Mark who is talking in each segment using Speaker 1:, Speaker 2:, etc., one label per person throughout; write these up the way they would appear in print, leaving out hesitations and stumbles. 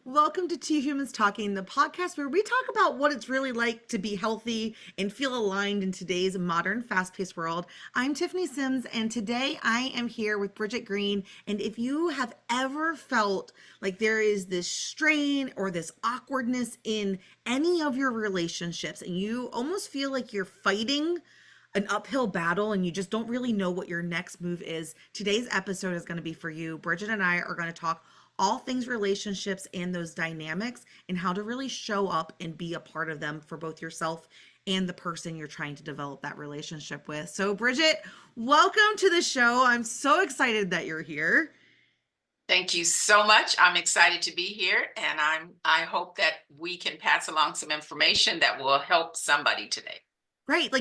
Speaker 1: Welcome to Two Humans Talking, the podcast where we talk about what it's really like to be healthy and feel aligned in today's modern, fast paced world. I'm Tiffany Simms, and today I am here with Bridgitte Green. And if you have ever felt like there is this strain or this awkwardness in any of your relationships, and you almost feel like you're fighting an uphill battle and you just don't really know what your next move is, today's episode is going to be for you. Bridgitte and I are going to talk all things relationships and those dynamics and how to really show up and be a part of them for both yourself and the person you're trying to develop that relationship with. So, Bridgitte, welcome to the show. I'm so excited that you're here.
Speaker 2: Thank you so much. I'm excited to be here, and I hope that we can pass along some information that will help somebody today.
Speaker 1: Right?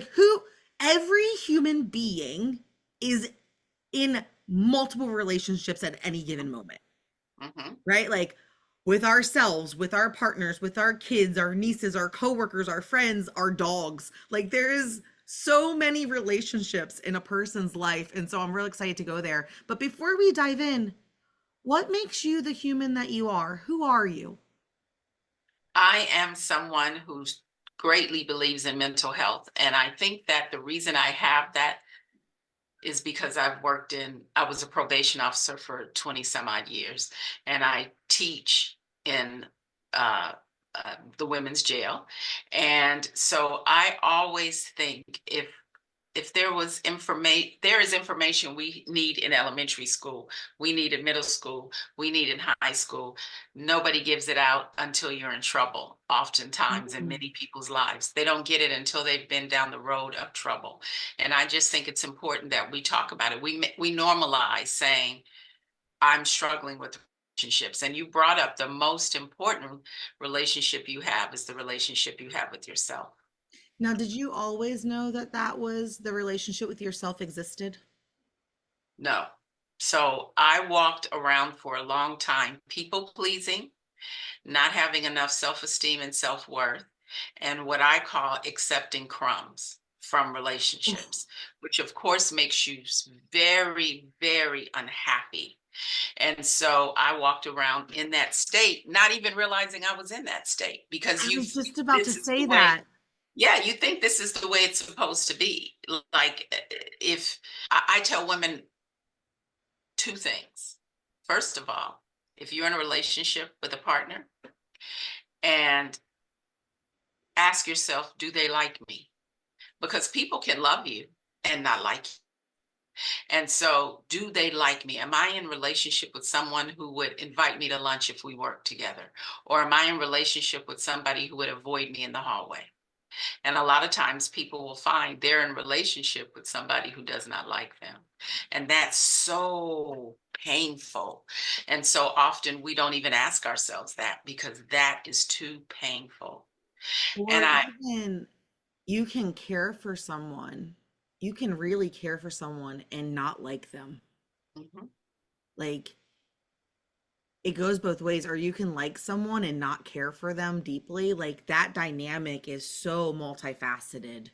Speaker 1: Every human being is in multiple relationships at any given moment,
Speaker 2: hmm
Speaker 1: right? Like with ourselves, with our partners, with our kids, our nieces, our coworkers, our friends, our dogs. Like there is so many relationships in a person's life. And so I'm real excited to go there. But before we dive in, what makes you the human that you are? Who are you?
Speaker 2: I am someone who greatly believes in mental health, and I think that the reason I have that is because I was a probation officer for 20 some odd years, and I teach in uh, the women's jail. And so I always think if there is information we need in elementary school, we need in middle school, we need in high school. Nobody gives it out until you're in trouble, oftentimes in
Speaker 1: Mm.
Speaker 2: many people's lives. They don't get it until they've been down the road of trouble. And I just think it's important that we talk about it. We normalize saying, I'm struggling with relationships. And you brought up the most important relationship you have is the relationship you have with yourself.
Speaker 1: Now, did you always know that that was the relationship with yourself existed?
Speaker 2: No. So I walked around for a long time, people pleasing, not having enough self esteem and self worth, and what I call accepting crumbs from relationships, which of course makes you very, very unhappy. And so I walked around in that state, not even realizing I was in that state because
Speaker 1: I
Speaker 2: you
Speaker 1: was
Speaker 2: think
Speaker 1: just about to
Speaker 2: this is
Speaker 1: say
Speaker 2: the way,
Speaker 1: that.
Speaker 2: yeah, you think this is the way it's supposed to be. Like, if I tell women two things. First of all, if you're in a relationship with a partner, and ask yourself, do they like me? Because people can love you and not like you. And so, do they like me? Am I in relationship with someone who would invite me to lunch if we worked together? Or am I in relationship with somebody who would avoid me in the hallway? And a lot of times people will find they're in relationship with somebody who does not like them. And that's so painful. And so often we don't even ask ourselves that because that is too painful.
Speaker 1: Or
Speaker 2: And I,
Speaker 1: even you can care for someone, you can really care for someone and not like them.
Speaker 2: Mhm.
Speaker 1: Like it goes both ways, or you can like someone and not care for them deeply. Like that dynamic is so multifaceted.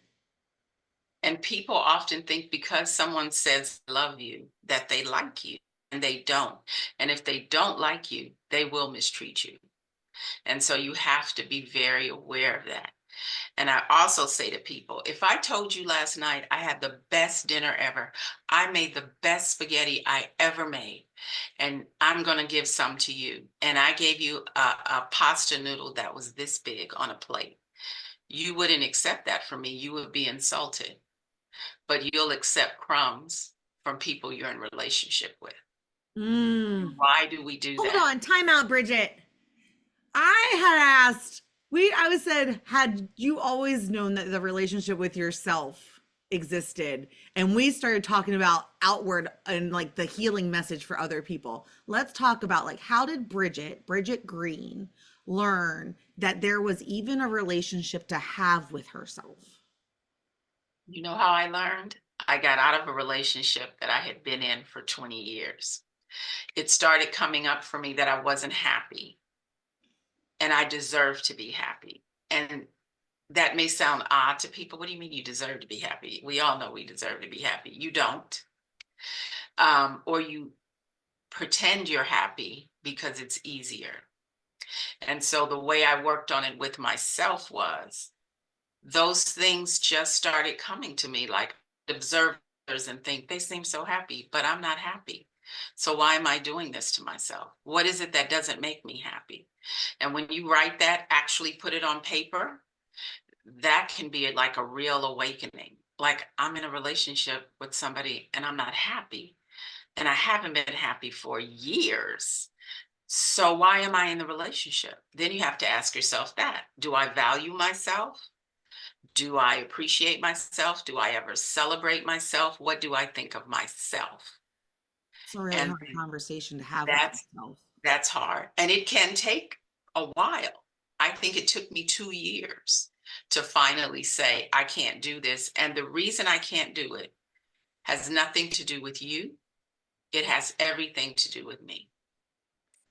Speaker 2: And people often think because someone says love you that they like you, and they don't. And if they don't like you, they will mistreat you. And so you have to be very aware of that. And I also say to people, if I told you last night I had the best dinner ever, I made the best spaghetti I ever made, and I'm going to give some to you, and I gave you a pasta noodle that was this big on a plate, you wouldn't accept that from me. You would be insulted, but you'll accept crumbs from people you're in relationship with.
Speaker 1: Mm.
Speaker 2: Why do we do
Speaker 1: Hold
Speaker 2: that?
Speaker 1: on, time out, Bridgitte. I had asked, I was said, had you always known that the relationship with yourself existed? And we started talking about outward and like the healing message for other people. Let's talk about like how did Bridgitte Green, learn that there was even a relationship to have with herself?
Speaker 2: You know how I learned? I got out of a relationship that I had been in for 20 years. It started coming up for me that I wasn't happy and I deserve to be happy. And that may sound odd to people. What do you mean you deserve to be happy? We all know we deserve to be happy. You don't. Or you pretend you're happy because it's easier. And so the way I worked on it with myself was those things just started coming to me, like observers, and think they seem so happy, but I'm not happy. So why am I doing this to myself? What is it that doesn't make me happy? And when you write that, actually put it on paper, that can be like a real awakening. Like, I'm in a relationship with somebody and I'm not happy, and I haven't been happy for years. So why am I in the relationship? Then you have to ask yourself that. Do I value myself? Do I appreciate myself? Do I ever celebrate myself? What do I think of myself?
Speaker 1: It's a really
Speaker 2: And
Speaker 1: hard conversation to have with
Speaker 2: that's
Speaker 1: yourself.
Speaker 2: that's hard. And it can take a while. I think it took me 2 years to finally say, I can't do this. And the reason I can't do it has nothing to do with you. It has everything to do with me.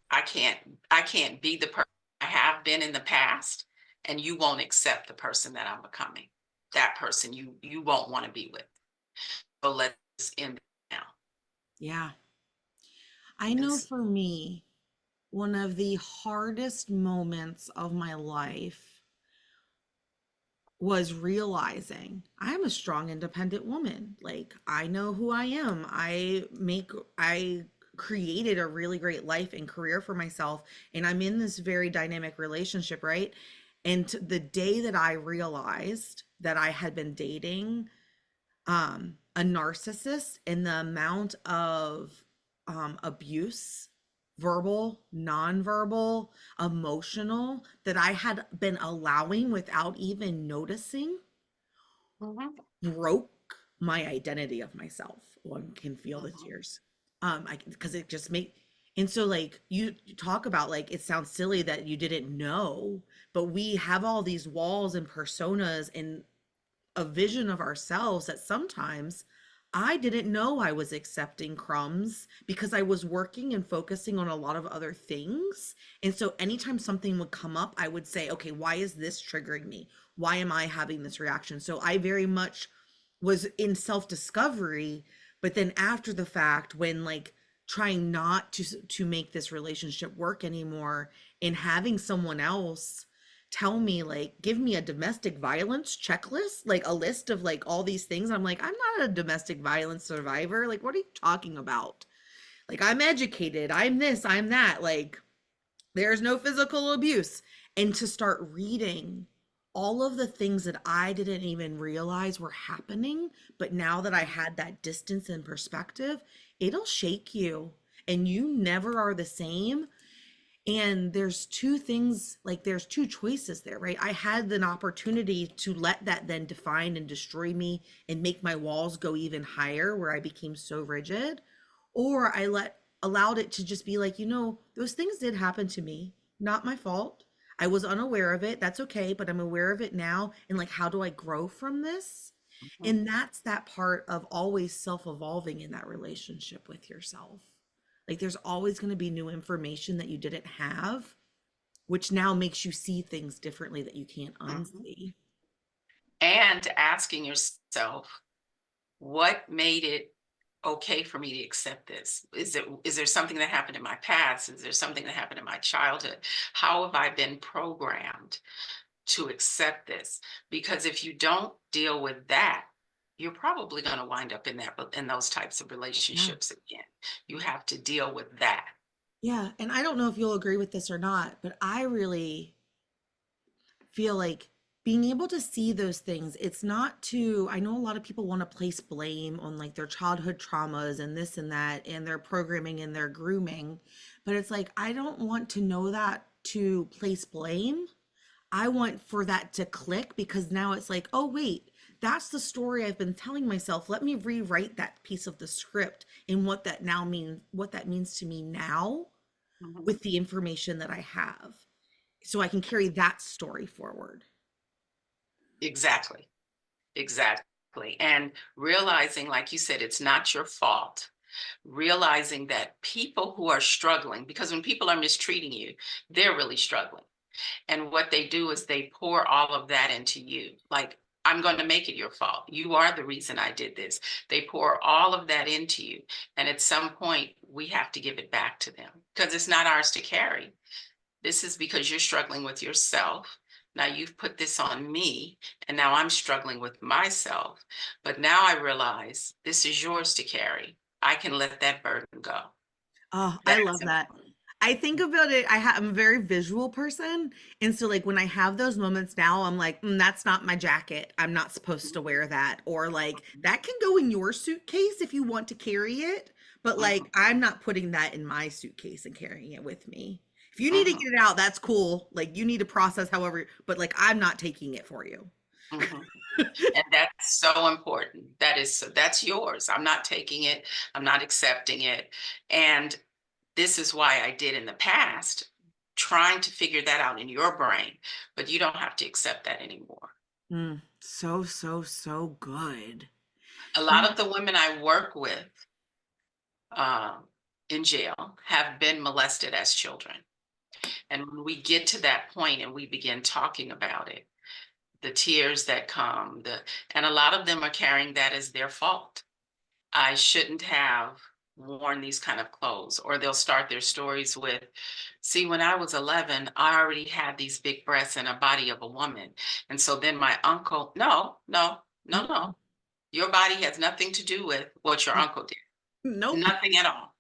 Speaker 2: I can't be the person I have been in the past, and you won't accept the person that I'm becoming. That person you won't want to be with. So let's end it now.
Speaker 1: Yeah. I know
Speaker 2: Yes.
Speaker 1: for me, one of the hardest moments of my life was realizing I'm a strong, independent woman. Like, I know who I am. I created a really great life and career for myself, and I'm in this very dynamic relationship, right? And the day that I realized that I had been dating a narcissist, and the amount of abuse, verbal, nonverbal, emotional, that I had been allowing without even noticing,
Speaker 2: Mhm,
Speaker 1: broke my identity of myself. One can feel the
Speaker 2: mhm,
Speaker 1: tears. I because it just made, and so like you talk about, like, it sounds silly that you didn't know, but we have all these walls and personas and a vision of ourselves that sometimes I didn't know I was accepting crumbs because I was working and focusing on a lot of other things. And so anytime something would come up, I would say, okay, why is this triggering me? Why am I having this reaction? So I very much was in self discovery, but then after the fact, when like trying not to make this relationship work anymore, and having someone else tell me, like, give me a domestic violence checklist, like a list of like all these things. I'm like, I'm not a domestic violence survivor. Like, what are you talking about? Like, I'm educated, I'm this, I'm that. Like, there's no physical abuse. And to start reading all of the things that I didn't even realize were happening, but now that I had that distance and perspective, it'll shake you, and you never are the same. And there's two things, like there's two choices there, right? I had an opportunity to let that then define and destroy me and make my walls go even higher, where I became so rigid, or I allowed it to just be like, those things did happen to me, not my fault. I was unaware of it. That's okay, but I'm aware of it now. And like, how do I grow from this?
Speaker 2: mhm,
Speaker 1: And that's that part of always self-evolving in that relationship with yourself. Like, there's always going to be new information that you didn't have, which now makes you see things differently that you can't
Speaker 2: mhm.
Speaker 1: unsee.
Speaker 2: And asking yourself, what made it okay for me to accept this? Is there something that happened in my past? Is there something that happened in my childhood? How have I been programmed to accept this? Because if you don't deal with that, you're probably going to wind up in those types of
Speaker 1: Yeah.
Speaker 2: relationships again. You have to deal with that.
Speaker 1: Yeah. And I don't know if you'll agree with this or not, but I really feel like being able to see those things, it's not to, I know a lot of people want to place blame on like their childhood traumas and this and that and their programming and their grooming, but it's like, I don't want to know that to place blame. I want for that to click, because now it's like, oh, wait, that's the story I've been telling myself. Let me rewrite that piece of the script and what that means to me now
Speaker 2: Mhm.
Speaker 1: with the information that I have, so I can carry that story forward.
Speaker 2: Exactly. Exactly. And realizing, like you said, it's not your fault. Realizing that people who are struggling, because when people are mistreating you, they're really struggling. And what they do is they pour all of that into you. Like, I'm going to make it your fault. You are the reason I did this. They pour all of that into you. And at some point, we have to give it back to them because it's not ours to carry. This is because you're struggling with yourself. Now you've put this on me, and now I'm struggling with myself. But now I realize this is yours to carry. I can let that burden go.
Speaker 1: Oh, I
Speaker 2: That's
Speaker 1: love that. I think about it, I'm a very visual person, and so, like, when I have those moments now, I'm like, "That's not my jacket. I'm not supposed to wear that," or, like, "That can go in your suitcase if you want to carry it, but, like,
Speaker 2: important.
Speaker 1: I'm not putting that in my suitcase and carrying it with me. If you need to
Speaker 2: Mhm,
Speaker 1: get it out, that's cool, like, you need to process however, but, like, I'm not taking it for you."
Speaker 2: mhm. And that's so important. That's yours. I'm not taking it. I'm not accepting it. And this is why I did in the past, trying to figure that out in your brain, but you don't have to accept that anymore.
Speaker 1: So, so, so good.
Speaker 2: A lot of the women I work with um, in jail have been molested as children. And when we get to that point and we begin talking about it, the tears that come, and a lot of them are carrying that as their fault. I shouldn't have worn these kind of clothes. Or they'll start their stories with, see, when I was 11, I already had these big breasts and a body of a woman. And so then my uncle, no, no, no,
Speaker 1: Mm,
Speaker 2: no. Your body has nothing to do with what your
Speaker 1: mm,
Speaker 2: uncle did.
Speaker 1: nope.
Speaker 2: Nothing at all.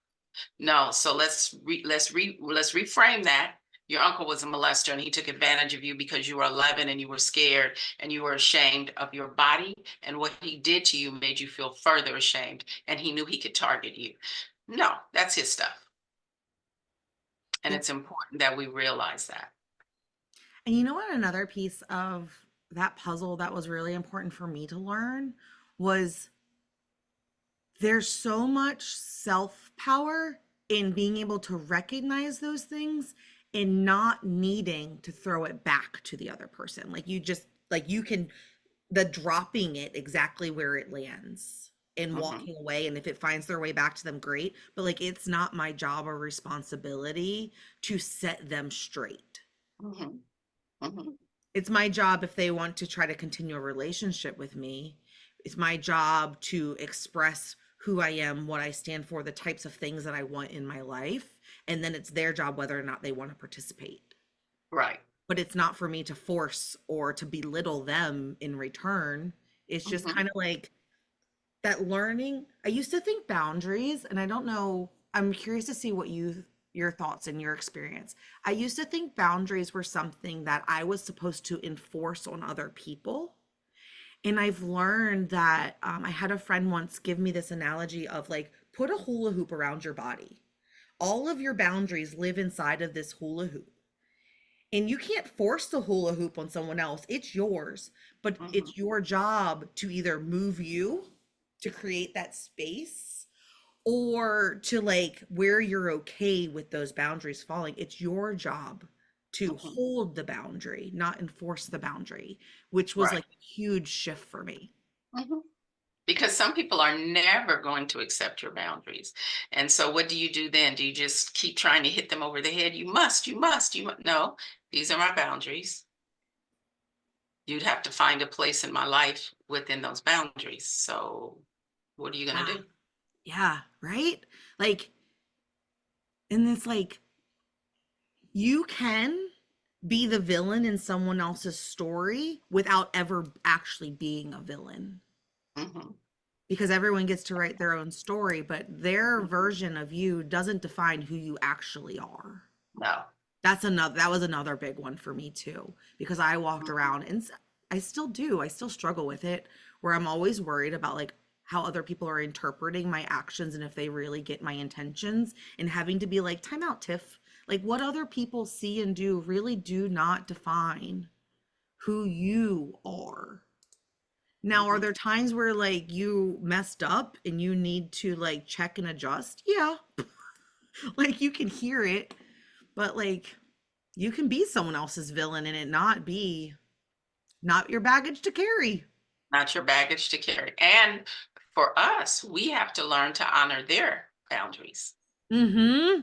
Speaker 2: No. So let's reframe that. Your uncle was a molester and he took advantage of you because you were 11 and you were scared and you were ashamed of your body, and what he did to you made you feel further ashamed, and he knew he could target you. No, that's his stuff. And
Speaker 1: Yeah.
Speaker 2: it's important that we realize that.
Speaker 1: And you know what? Another piece of that puzzle that was really important for me to learn was there's so much self power in being able to recognize those things and not needing to throw it back to the other person. Like, you just, like, you can, the dropping it exactly where it lands and
Speaker 2: Hmm.
Speaker 1: walking away. And if it finds their way back to them, great. But, like, it's not my job or responsibility to set them straight.
Speaker 2: Hmm. Hmm.
Speaker 1: It's my job, if they want to try to continue a relationship with me, it's my job to express who I am, what I stand for, the types of things that I want in my life, and then it's their job whether or not they want to participate.
Speaker 2: Right.
Speaker 1: But it's not for me to force or to belittle them in return. It's just
Speaker 2: Hmm.
Speaker 1: kind of like that learning. I used to think boundaries, and I don't know, I'm curious to see what your thoughts and your experience. I used to think boundaries were something that I was supposed to enforce on other people. And I've learned that I had a friend once give me this analogy of, like, put a hula hoop around your body. All of your boundaries live inside of this hula hoop. And you can't force the hula hoop on someone else. It's yours, but
Speaker 2: Hmm.
Speaker 1: it's your job to either move you to create that space, or to, like, where you're okay with those boundaries falling. It's your job to
Speaker 2: Hmm.
Speaker 1: hold the boundary, not enforce the boundary, which was
Speaker 2: Right.
Speaker 1: like a huge shift for me.
Speaker 2: Hmm. Because some people are never going to accept your boundaries. And so what do you do then? Do you just keep trying to hit them over the head? You must. No, these are my boundaries. You'd have to find a place in my life within those boundaries. So what are you going
Speaker 1: Yeah.
Speaker 2: to do?
Speaker 1: Yeah. Right. Like, and it's like, you can be the villain in someone else's story without ever actually being a villain,
Speaker 2: Hmm.
Speaker 1: because everyone gets to write their own story, but their version of you doesn't define who you actually are.
Speaker 2: No.
Speaker 1: That was another big one for me too, because I walked around, and I still do. I still struggle with it, where I'm always worried about, like, how other people are interpreting my actions and if they really get my intentions, and having to be like, time out, Tiff. Like, what other people see and do really do not define who you are. Now, are
Speaker 2: Hmm.
Speaker 1: there times where, like, you messed up and you need to, like, check and adjust? Yeah. Like, you can hear it, but, like, you can be someone else's villain and it not your baggage to carry.
Speaker 2: Not your baggage to carry. And for us, we have to learn to honor their boundaries,
Speaker 1: Mm-hmm.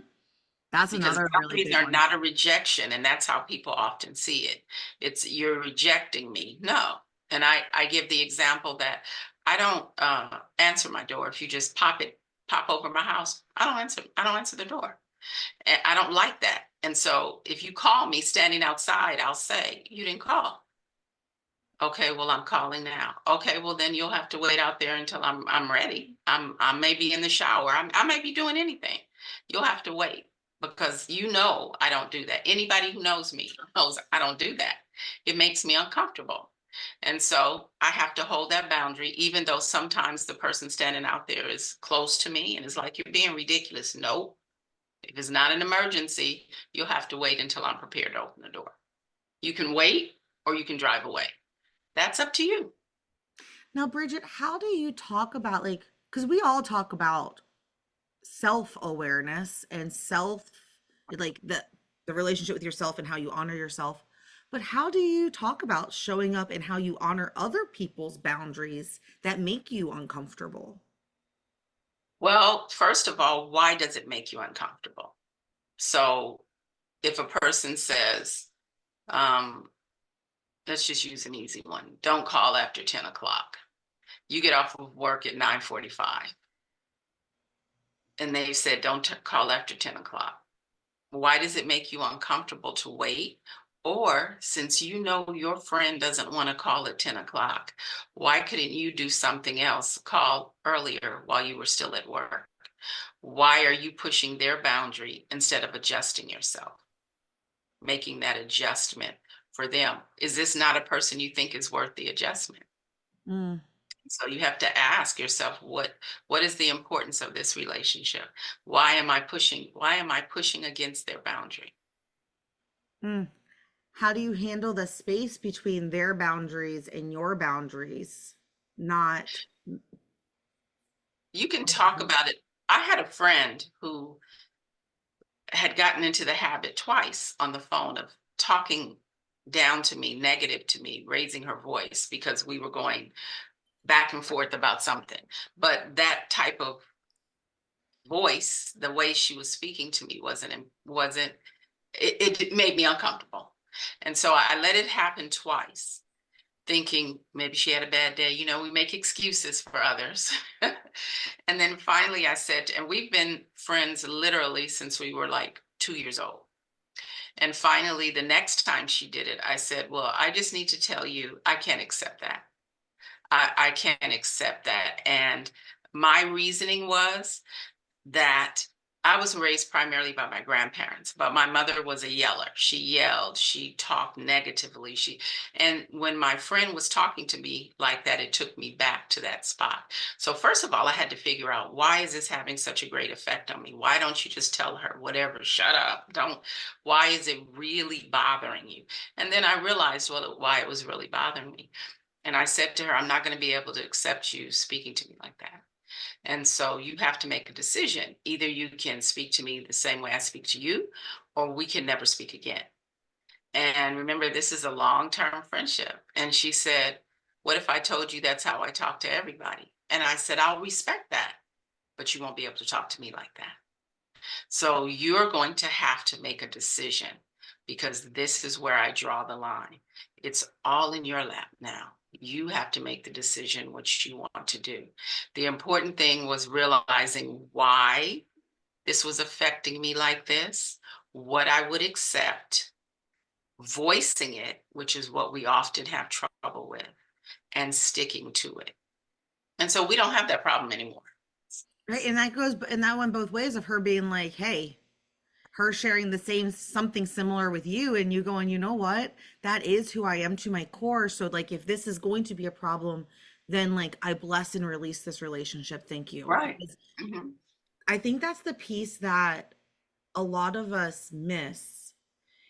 Speaker 1: That's
Speaker 2: because
Speaker 1: another really
Speaker 2: boundaries
Speaker 1: big
Speaker 2: are
Speaker 1: one.
Speaker 2: not a rejection. And that's how people often see it. It's, you're rejecting me. No. And I give the example that I don't answer my door. If you just pop over my house, I don't answer the door. And I don't like that. And so if you call me standing outside, I'll say, you didn't call. Okay, well, I'm calling now. Okay, well, then you'll have to wait out there until I'm ready. I may be in the shower. I may be doing anything. You'll have to wait because you know I don't do that. Anybody who knows me knows I don't do that. It makes me uncomfortable. And so I have to hold that boundary, even though sometimes the person standing out there is close to me and is like, you're being ridiculous. No, if it's not an emergency, you'll have to wait until I'm prepared to open the door. You can wait or you can drive away. That's up to you.
Speaker 1: Now, Bridgitte, how do you talk about like, because we all talk about self-awareness and self, like the relationship with yourself and how you honor yourself. But how do you talk about showing up and how you honor other people's boundaries that make you uncomfortable?
Speaker 2: Well, first of all, why does it make you uncomfortable? So if a person says, um, let's just use an easy one, don't call after 10 o'clock. You get off of work at 9:45 and they said, don't call after 10 o'clock. Why does it make you uncomfortable to wait? Or since you know your friend doesn't want to call at 10 o'clock, why couldn't you do something else? Call earlier while you were still at work. Why are you pushing their boundary instead of adjusting yourself, making that adjustment for them? Is this not a person you think is worth the adjustment?
Speaker 1: Mm,
Speaker 2: So you have to ask yourself, what is the importance of this relationship? Why am I pushing against their boundary?
Speaker 1: mm. How do you handle the space between their boundaries and your boundaries? Not.
Speaker 2: You can talk about it. I had a friend who had gotten into the habit twice on the phone of talking down to me, negative to me, raising her voice because we were going back and forth about something. But that type of voice, the way she was speaking to me wasn't it made me uncomfortable. And so I let it happen twice, thinking maybe she had a bad day. You know, we make excuses for others. And then finally I said, and we've been friends literally since we were like 2 years old. And finally, the next time she did it, I said, well, I just need to tell you, I can't accept that. I can't accept that. And my reasoning was that I was raised primarily by my grandparents, but my mother was a yeller. She yelled, she talked negatively. And when my friend was talking to me like that, it took me back to that spot. So first of all, I had to figure out, why is this having such a great effect on me? Why don't you just tell her, whatever, shut up, don't, why is it really bothering you? And then I realized, well, why it was really bothering me. And I said to her, I'm not going to be able to accept you speaking to me like that. And so you have to make a decision. Either you can speak to me the same way I speak to you, or we can never speak again. And remember, this is a long-term friendship. And she said, what if I told you that's how I talk to everybody? And I said, I'll respect that, but you won't be able to talk to me like that. So you're going to have to make a decision, because this is where I draw the line. It's all in your lap now. You have to make the decision what you want to do. The important thing was realizing why this was affecting me like this, what I would accept, voicing it, which is what we often have trouble with, and sticking to it. And so we don't have that problem anymore.
Speaker 1: Right. And that goes, and that went both ways of her being like, hey, her sharing the same something similar with you and you going, you know what, that is who I am to my core. So like if this is going to be a problem, then like I bless and release this relationship, thank you.
Speaker 2: Right.
Speaker 1: Because
Speaker 2: Mm-hmm.
Speaker 1: I think that's the piece that a lot of us miss,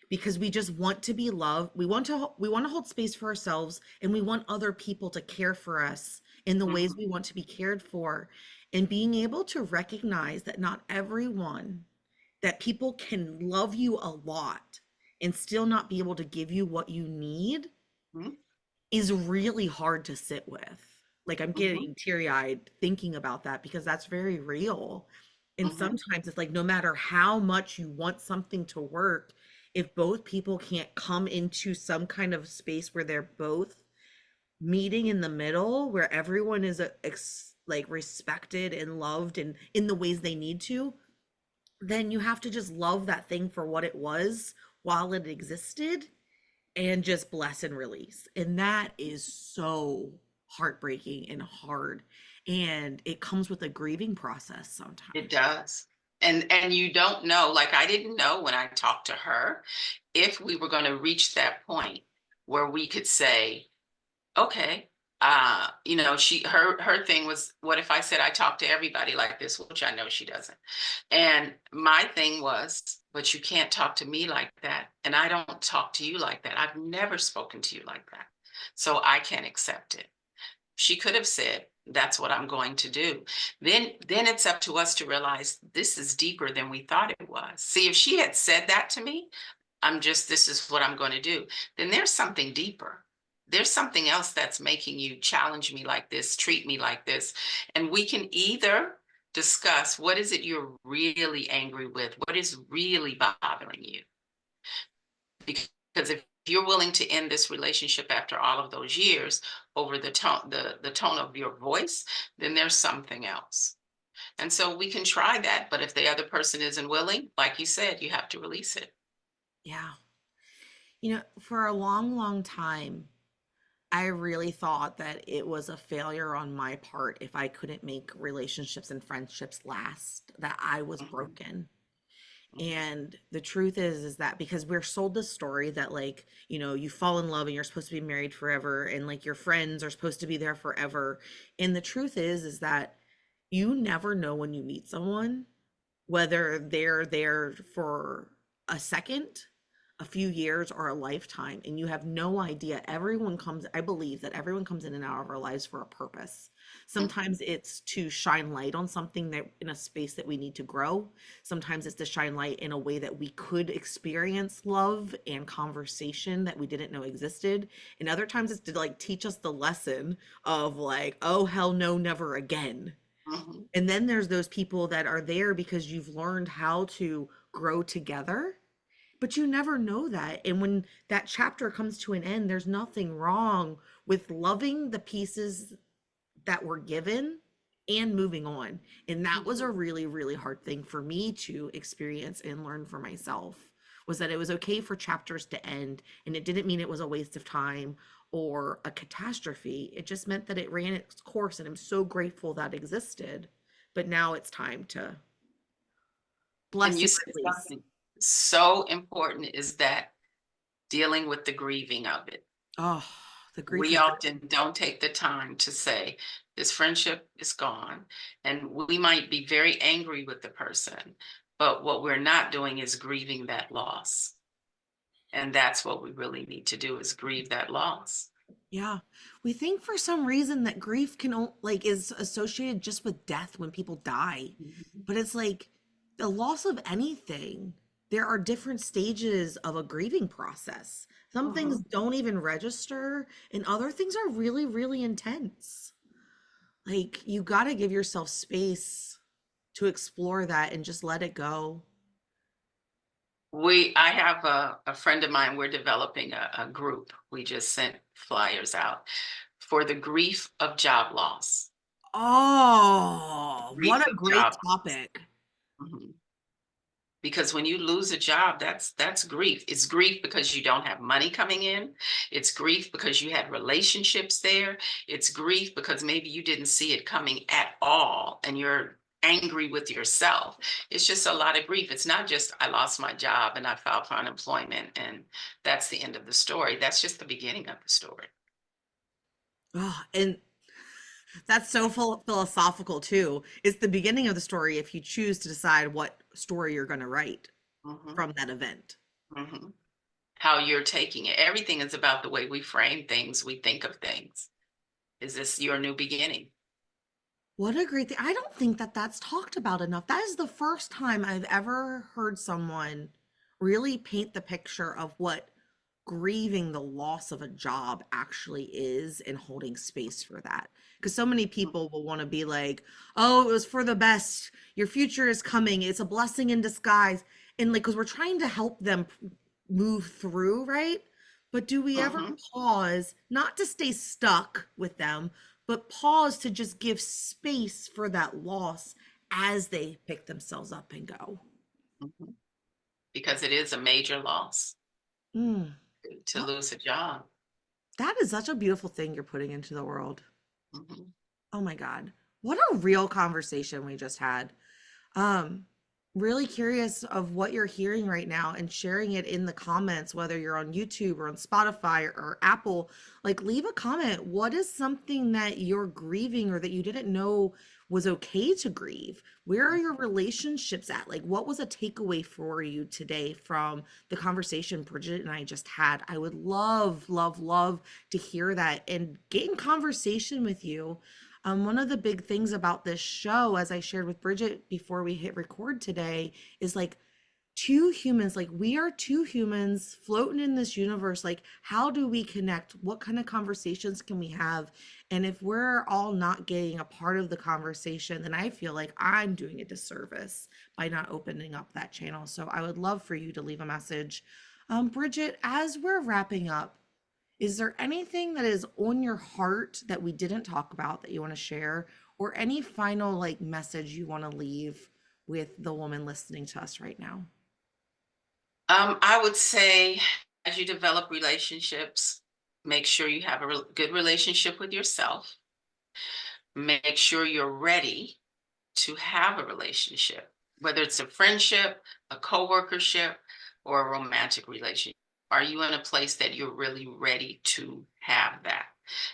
Speaker 1: because we just want to be loved, we want to hold space for ourselves, and we want other people to care for us in the ways
Speaker 2: Mm-hmm.
Speaker 1: we want to be cared for. And being able to recognize that not everyone, that people can love you a lot and still not be able to give you what you need,
Speaker 2: Mm-hmm.
Speaker 1: is really hard to sit with. Like I'm
Speaker 2: Mm-hmm.
Speaker 1: getting teary-eyed thinking about that, because that's very real. And
Speaker 2: Mm-hmm.
Speaker 1: sometimes it's like no matter how much you want something to work, if both people can't come into some kind of space where they're both meeting in the middle, where everyone is like respected and loved and in the ways they need to, then you have to just love that thing for what it was while it existed and just bless and release. And that is so heartbreaking and hard. And it comes with a grieving process
Speaker 2: It
Speaker 1: sometimes.
Speaker 2: does. And you don't know, like I didn't know when I talked to her if we were going to reach that point where we could say, okay, her thing was, what if I said I talk to everybody like this, which I know she doesn't. And my thing was, but you can't talk to me like that, and I don't talk to you like that. I've never spoken to you like that, so I can't accept it. She could have said, that's what I'm going to do. Then it's up to us to realize this is deeper than we thought it was. See, if she had said that to me, this is what I'm going to do, then there's something deeper. There's something else that's making you challenge me like this, treat me like this. And we can either discuss, what is it you're really angry with? What is really bothering you? Because if you're willing to end this relationship after all of those years over the tone of your voice, then there's something else. And so we can try that, but if the other person isn't willing, like you said, you have to release it.
Speaker 1: Yeah. For a long, long time, I really thought that it was a failure on my part if I couldn't make relationships and friendships last, that I was
Speaker 2: Mhm,
Speaker 1: broken.
Speaker 2: mhm,
Speaker 1: And the truth is that because we're sold this story that, like, you fall in love and you're supposed to be married forever, and like your friends are supposed to be there forever. And the truth is that you never know when you meet someone whether they're there for a second, a few years, or a lifetime. And you have no idea. I believe that everyone comes in and out of our lives for a purpose.
Speaker 2: mhm,
Speaker 1: Sometimes it's to shine light on something that in a space that we need to grow. Sometimes it's to shine light in a way that we could experience love and conversation that we didn't know existed. And other times it's to like teach us the lesson of like, oh, hell no, never again.
Speaker 2: mhm.
Speaker 1: And then there's those people that are there because you've learned how to grow together, but you never know that. And when that chapter comes to an end, there's nothing wrong with loving the pieces that were given and moving on. And that was a really, really hard thing for me to experience and learn for myself, was that it was okay for chapters to end, and it didn't mean it was a waste of time or a catastrophe. It just meant that it ran its course, and I'm so grateful that existed. But now it's time to
Speaker 2: And
Speaker 1: bless
Speaker 2: you
Speaker 1: and
Speaker 2: said
Speaker 1: release.
Speaker 2: something so important, is that dealing with the grieving of it.
Speaker 1: Oh, the grief
Speaker 2: We
Speaker 1: is
Speaker 2: often don't take the time to say, this friendship is gone. And we might be very angry with the person, but what we're not doing is grieving that loss. And that's what we really need to do, is grieve that loss.
Speaker 1: Yeah. We think for some reason that grief like is associated just with death when people die.
Speaker 2: Mhm.
Speaker 1: But it's like the loss of anything. There are different stages of a grieving process. Some things
Speaker 2: Mhm.
Speaker 1: don't even register, and other things are really, really intense. Like you got to give yourself space to explore that and just let it go.
Speaker 2: I have a friend of mine, we're developing a group. We just sent flyers out for the grief of job loss.
Speaker 1: Oh, what
Speaker 2: Grief
Speaker 1: a
Speaker 2: of
Speaker 1: great
Speaker 2: job loss.
Speaker 1: topic.
Speaker 2: Mhm. Because when you lose a job, that's grief. It's grief because you don't have money coming in. It's grief because you had relationships there. It's grief because maybe you didn't see it coming at all and you're angry with yourself. It's just a lot of grief. It's not just, I lost my job and I filed for unemployment and that's the end of the story. That's just the beginning of the story.
Speaker 1: Oh, and that's so philosophical too. It's the beginning of the story if you choose to decide what story you're going to write
Speaker 2: Hmm.
Speaker 1: from that event.
Speaker 2: Hmm. How you're taking it. Everything is about the way we frame things, we think of things. Is this your new beginning?
Speaker 1: What a great thing. I don't think that that's talked about enough. That is the first time I've ever heard someone really paint the picture of what grieving the loss of a job actually is and holding space for that. Because so many people will want to be like, oh, it was for the best. Your future is coming. It's a blessing in disguise. And like, because we're trying to help them move through, right? But do we ever
Speaker 2: Hmm.
Speaker 1: pause, not to stay stuck with them, but pause to just give space for that loss as they pick themselves up and go?
Speaker 2: Mhm. Because it is a major loss
Speaker 1: Mm.
Speaker 2: to
Speaker 1: Oh,
Speaker 2: lose a job.
Speaker 1: that is such a beautiful thing you're putting into the world.
Speaker 2: Mhm.
Speaker 1: Oh my God. What a real conversation we just had. Um, Really curious of what you're hearing right now and sharing it in the comments, whether you're on YouTube or on Spotify or Apple. Like, leave a comment. What is something that you're grieving or that you didn't know was okay to grieve? Where are your relationships at? Like, what was a takeaway for you today from the conversation Bridget and I just had? I would love, love, love to hear that and get in conversation with you. One of the big things about this show, as I shared with Bridget before we hit record today, is like two humans, like we are two humans floating in this universe. Like, how do we connect? What kind of conversations can we have? And if we're all not getting a part of the conversation, then I feel like I'm doing a disservice by not opening up that channel. So I would love for you to leave a message. Bridget, as we're wrapping up, is there anything that is on your heart that we didn't talk about that you want to share, or any final like message you want to leave with the woman listening to us right now?
Speaker 2: I would say as you develop relationships, make sure you have a good relationship with yourself. Make sure you're ready to have a relationship, whether it's a friendship, a co-workership, or a romantic relationship. Are you in a place that you're really ready to have that?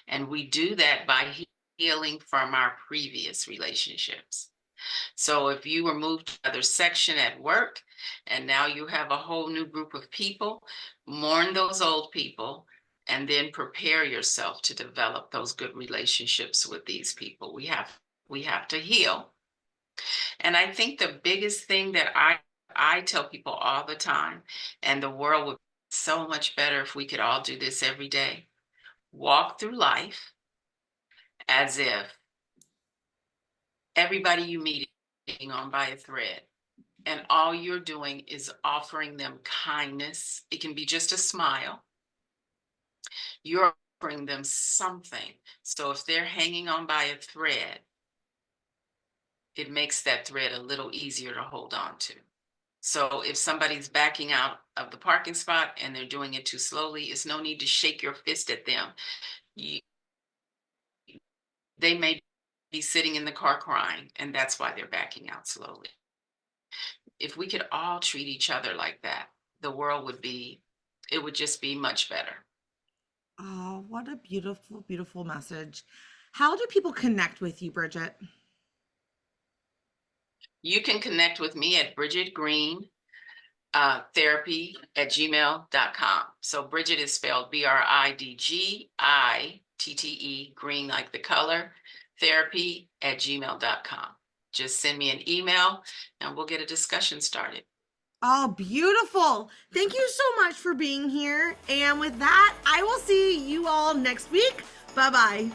Speaker 2: And we do that by healing from our previous relationships. So if you were moved to another section at work and now you have a whole new group of people, mourn those old people and then prepare yourself to develop those good relationships with these people. We have to heal. And I think the biggest thing that I tell people all the time, and the world would be so much better if we could all do this every day. Walk through life as if everybody you meet is hanging on by a thread. And all you're doing is offering them kindness. It can be just a smile. You're offering them something. So if they're hanging on by a thread, it makes that thread a little easier to hold on to. So if somebody's backing out of the parking spot and they're doing it too slowly, it's no need to shake your fist at them. You, they may be sitting in the car crying, and that's why they're backing out slowly. If we could all treat each other like that, the world would be, it would just be much better.
Speaker 1: Oh, what a beautiful, beautiful message. How do people connect with you, Bridget?
Speaker 2: You can connect with me at Bridgitte Green therapy at gmail.com. So Bridget is spelled Bridgitte, green like the color, therapy at gmail.com. Just send me an email and we'll get a discussion started.
Speaker 1: Oh, beautiful. Thank you so much for being here. And with that, I will see you all next week. Bye bye.